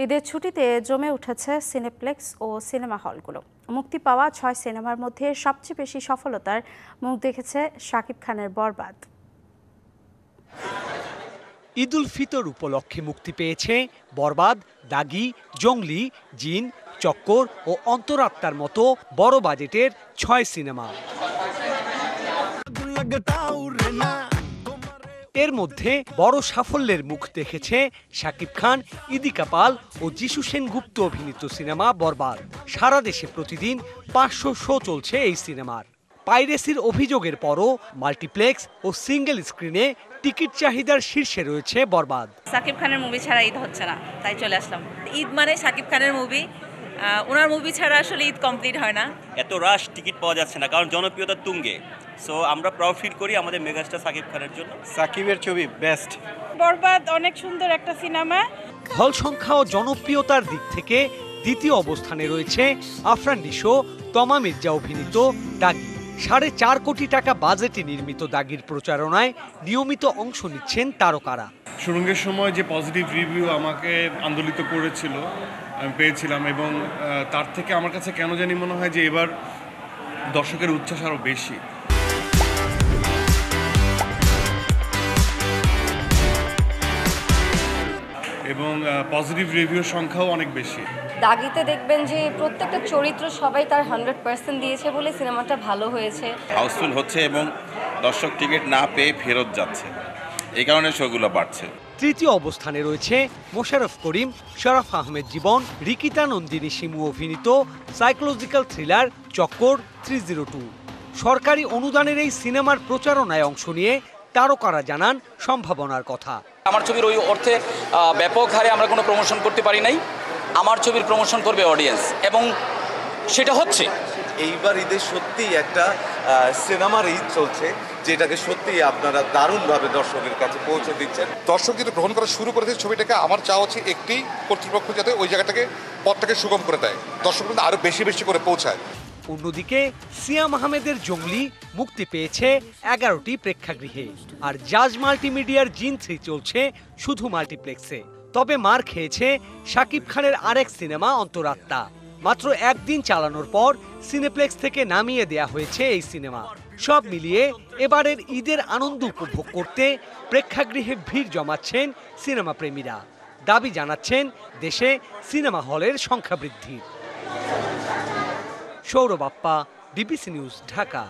ঈদের ছুটিতে জমে উঠেছে সিনেপ্লেক্স ও সিনেমা হলগুলো। মুক্তি পাওয়া ৬ সিনেমার মধ্যে সবচেয়ে বেশি সফলতার মুখ দেখেছে শাকিব খানের বরবাদ। ঈদ উল ফিতর উপলক্ষে মুক্তি পেয়েছে বরবাদ, দাগি, জঙ্গলি, জিন, চক্কর ও অন্তরাত্মার মতো বড় বাজেটের ৬ সিনেমা। এর মধ্যে বড় সাফল্যের মুখ দেখেছে শাকিব খান, ইদিকা পাল ও যিশু সেনগুপ্ত অভিনীত সিনেমা বরবাদ। সারা দেশে প্রতিদিন ৫০০ শো চলছে এই সিনেমার। পাইরেসির অভিযোগের পরও মাল্টিপ্লেক্স ও সিঙ্গেল স্ক্রিনে টিকিট চাহিদার শীর্ষে রয়েছে বরবাদ। শাকিব খানের মুভি ছাড়া ঈদ হচ্ছে না, তাই চলে আসলাম। ঈদ মানে শাকিব খানের মুভি, ওনার মুভি ছাড়া আসলে ঈদ কমপ্লিট হয় না। এত রাশ টিকিট পাওয়া যাচ্ছে না, কারণ জনপ্রিয়তা তুঙ্গে। সো আমরা প্রাউড ফিল করি আমাদের মেগাস্টার শাকিব খানের জন্য। সাকিবের ছবি বেস্ট। বরবাদ অনেক সুন্দর একটা সিনেমা। হল সংখ্যা ও জনপ্রিয়তার দিক থেকে দ্বিতীয় অবস্থানে রয়েছে আফরান নিশো, তমা মির্জা অভিনীত দাগি। ৪.৫ কোটি টাকা বাজেটে নির্মিত দাগির প্রচারণায় নিয়মিত অংশ নিচ্ছেন তারকারা। সুরঙ্গের সময় যে পজিটিভ রিভিউ আমাকে আন্দোলিত করেছিল আমি পেয়েছিলাম, এবং তার থেকে আমার কাছে কেন জানি মনে হয় যে এবার দর্শকের উচ্ছ্বাস আরও বেশি। এবং পজিটিভ রিভিউর সংখ্যাও অনেক বেশি। দাগিতে দেখবেন যে প্রত্যেকটা চরিত্র সবাই তার 100% দিয়েছে বলে সিনেমাটা ভালো হয়েছে। হাউসফুল হচ্ছে এবং দর্শক টিকিট না পেয়ে ফেরত যাচ্ছে, এই কারণে শোগুলো বাড়ছে। তৃতীয় অবস্থানে রয়েছে মোশাররফ করিম, শরাফ আহমেদ জীবন, রিকিতা নন্দিনী শিমু অভিনীত সাইকোলজিক্যাল থ্রিলার চক্কর 302। সরকারি অনুদানের এই সিনেমার প্রচারণায় অংশ নিয়ে তারকারা জানান সম্ভাবনার কথা। আমার ছবির ওই অর্থে ব্যাপক হারে আমরা কোনো প্রমোশন করতে পারি নাই। আমার ছবির প্রমোশন করবে অডিয়েন্স, এবং সেটা হচ্ছে। এইবার ঈদে সত্যিই একটা সিনেমার ঈদ চলছে, যেটাকে সত্যিই আপনারা দারুণভাবে দর্শকের কাছে পৌঁছে দিচ্ছেন। দর্শক যেটা গ্রহণ করা শুরু করেছে ছবিটাকে, আমার চাওয়া হচ্ছে একটি কর্তৃপক্ষ যাতে ওই জায়গাটাকে পথটাকে সুগম করে দেয়, দর্শক আরো বেশি বেশি করে পৌঁছায়। অন্যদিকে সিয়াম আহমেদের জঙ্গলি মুক্তি পেয়েছে 11টি প্রেক্ষাগৃহে, আর জাজ মাল্টিমিডিয়ার জিন 3 চলছে শুধু মাল্টিপ্লেক্সে। তবে মার খেয়েছে শাকিব খানের আরেক সিনেমা অন্তরাত্মা। মাত্র একদিন চালানোর পর সিনেপ্লেক্স থেকে নামিয়ে দেয়া হয়েছে এই সিনেমা। সব মিলিয়ে এবারের ঈদের আনন্দ উপভোগ করতে প্রেক্ষাগৃহে ভিড় জমাচ্ছেন সিনেমা প্রেমীরা। দাবি জানাচ্ছেন দেশে সিনেমা হলের সংখ্যা বৃদ্ধির। Sourav Appa, DBC news, Dhaka.